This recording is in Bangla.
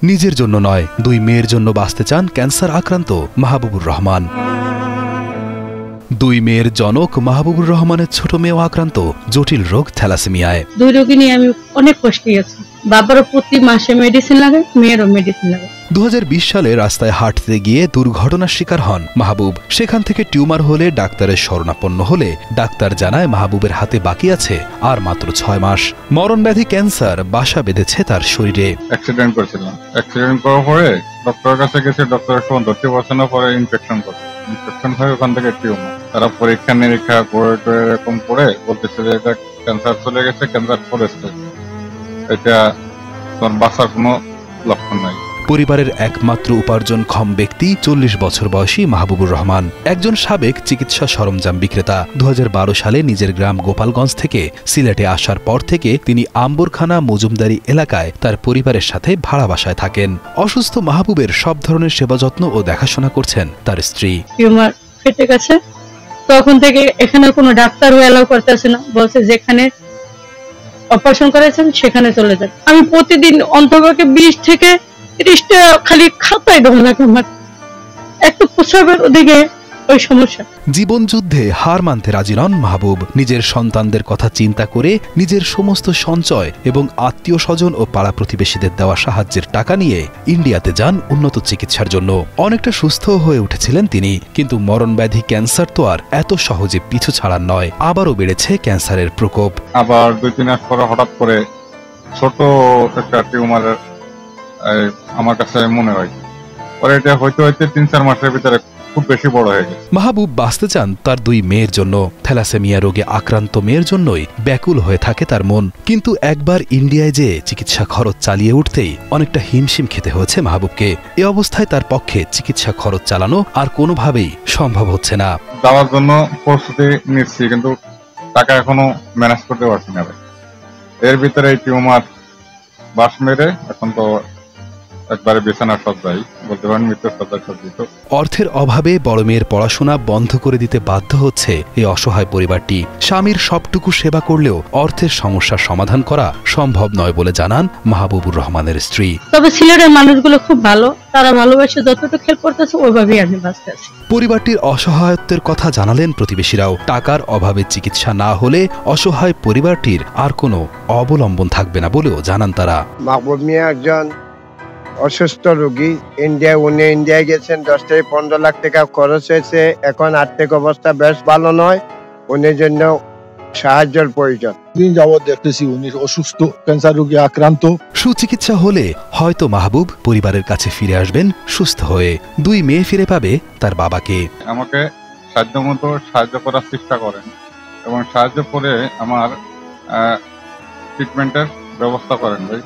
নিজের জন্য নয়, দুই মেয়ের জন্য বাঁচতে চান ক্যান্সার আক্রান্ত মাহবুবুর রহমান। দুই মেয়ের জনক মাহবুবুর রহমানের ছোট মেয়েও আক্রান্ত জটিল রোগ থ্যালাসেমিয়ায়। দুই রোগী নিয়ে আমি অনেক কষ্টে আছি। বাবারও প্রতি মাসে মেডিসিন লাগে, মেয়েরও মেডিসিন লাগে। 2020 সালে রাস্তায় হাঁটতে গিয়ে দুর্ঘটনার শিকার হন মাহবুব। সেখান থেকে টিউমার হলে ডাক্তারের শরণাপন্ন হলে ডাক্তার জানায় মাহবুবের হাতে বাকি আছে আর মাত্র 6 মাস। মরণব্যাধি ক্যান্সার বাসা বেঁধেছে তার শরীরে। অ্যাক্সিডেন্ট করেছিলাম, অ্যাক্সিডেন্ট করার পরে ডক্টরের কাছে গেছে, ডক্টরের ফোন ধরতে পারছে না, পরে ইনফেকশন হয় ওখান থেকে টিউমার। তারা পরীক্ষা নিরীক্ষা করে এরকম করে বলতেছে যে এটা ক্যান্সার চলে গেছে, ক্যান্সার ফরেস্টে, এটা তোর বাঁচার কোনো লক্ষণ নাই। পরিবারের একমাত্র উপার্জনক্ষম ব্যক্তি 40 বছর বয়সী মাহবুবুর রহমান, একজন সাবেক চিকিৎসা সরঞ্জাম বিক্রেতা। 2012 সালে নিজের গ্রাম গোপালগঞ্জ থেকে সিলেটে আসার পর থেকে তিনি আম্বরখানা মজুমদারি এলাকায় তার পরিবারের সাথে ভাড়া বাসায় থাকেন। অসুস্থ মাহবুবের সব ধরনের সেবা যত্ন ও দেখাশোনা করছেন তার স্ত্রী। টিউমার ফেটে গেছে, তখন থেকে এখানে কোনো ডাক্তারও এলাও করতেছে না, বলছে যেখানে অপারেশন করেছেন সেখানে চলে যান। আমি প্রতিদিন অন্তপক্ষে 20 থেকে 30টা খালি খাতায় ঢোল লাগে আমার, একটু প্রসাবের ওদিকে ওই সমস্যা। জীবন যুদ্ধে হার মানতে রাজি নন মাহবুব। নিজের সন্তানদের কথা চিন্তা করে নিজের সমস্ত সঞ্চয় এবং আত্মীয় স্বজন ও পাড়া প্রতিবেশীদের দেওয়া সাহায্যের টাকা নিয়ে ইন্ডিয়াতে যান উন্নত চিকিৎসার জন্য। অনেকটা সুস্থ হয়ে উঠেছিলেন তিনি, কিন্তু মরণব্যাধি ক্যান্সার তো আর এত সহজে পিছু ছাড়ার নয়। আবারও বেড়েছে ক্যান্সারের প্রকোপ। আবার 2-3 মাস পরে হঠাৎ করে ছোট একটা টিউমার আমার কাছে মনে হয়, পরে এটা হইতে 3-4 মাসের ভিতরে খুব বেশি বড় হয়ে গেছে। মাহবুব বাঁচতে চান তার দুই মেয়ের জন্য। থ্যালাসেমিয়া রোগে আক্রান্ত মেয়ের জন্যই ব্যাকুল হয়ে থাকে তার মন। কিন্তু একবার ইন্ডিয়ায় যেয়ে চিকিৎসা খরচ চালিয়ে উঠতেই অনেকটা হিমশিম খেতে হয়েছে মাহবুবকে। এ অবস্থায় তার পক্ষে চিকিৎসা খরচ চালানো আর কোনোভাবেই সম্ভব হচ্ছে না। যাওয়ার জন্য প্রস্তুতি নিচ্ছি, কিন্তু টাকা এখনো ম্যানেজ করতে পারছি না। এর ভিতরে এই টিউমার বাস মেরে এখন তো একবারে বিছানার সজ্জায়, বলতে পারেন মৃত্যুর সজ্জায় সজ্জিত। অর্থের অভাবে বড় মেয়ের পড়াশোনা বন্ধ করে দিতে বাধ্য হচ্ছে এই অসহায় পরিবারটি। স্বামীর সবটুকু সেবা করলেও অর্থের সমস্যার সমাধান করা সম্ভব নয় বলে জানান মাহবুবুর রহমানের স্ত্রী। তবে সিলেটের মানুষগুলো খুব ভালো, তারা ভালোবাসে, যতটুকু হেল্প করতেছে ওইভাবেই আমি বাঁচতে আছি। পরিবারটির অসহায়ত্বের কথা জানালেন প্রতিবেশীরাও। টাকার অভাবে চিকিৎসা না হলে অসহায় পরিবারটির আর কোনো অবলম্বন থাকবে না বলেও জানান তারা। মাহবুব মিয়া একজন অসুস্থ রোগী, উনি ইন্ডিয়ায় গেছেন, 10 থেকে 15 লাখ টাকা খরচ হয়েছে। এখন আর্থিক অবস্থা বেশ ভালো নয়, উনি জন্য সাহায্যের প্রয়োজন। দিন যাবৎ দেখতেছি উনি অসুস্থ, ক্যান্সার রোগে আক্রান্ত। সুচিকিৎসা হলে হয়তো মাহবুব পরিবারের কাছে ফিরে আসবেন সুস্থ হয়ে। দুই মেয়ে ফিরে পাবে তার বাবাকে। আমাকে সাধ্যমতো সাহায্য করার চেষ্টা করেন এবং সাহায্য করে আমার ট্রিটমেন্টের ব্যবস্থা করেন ভাই।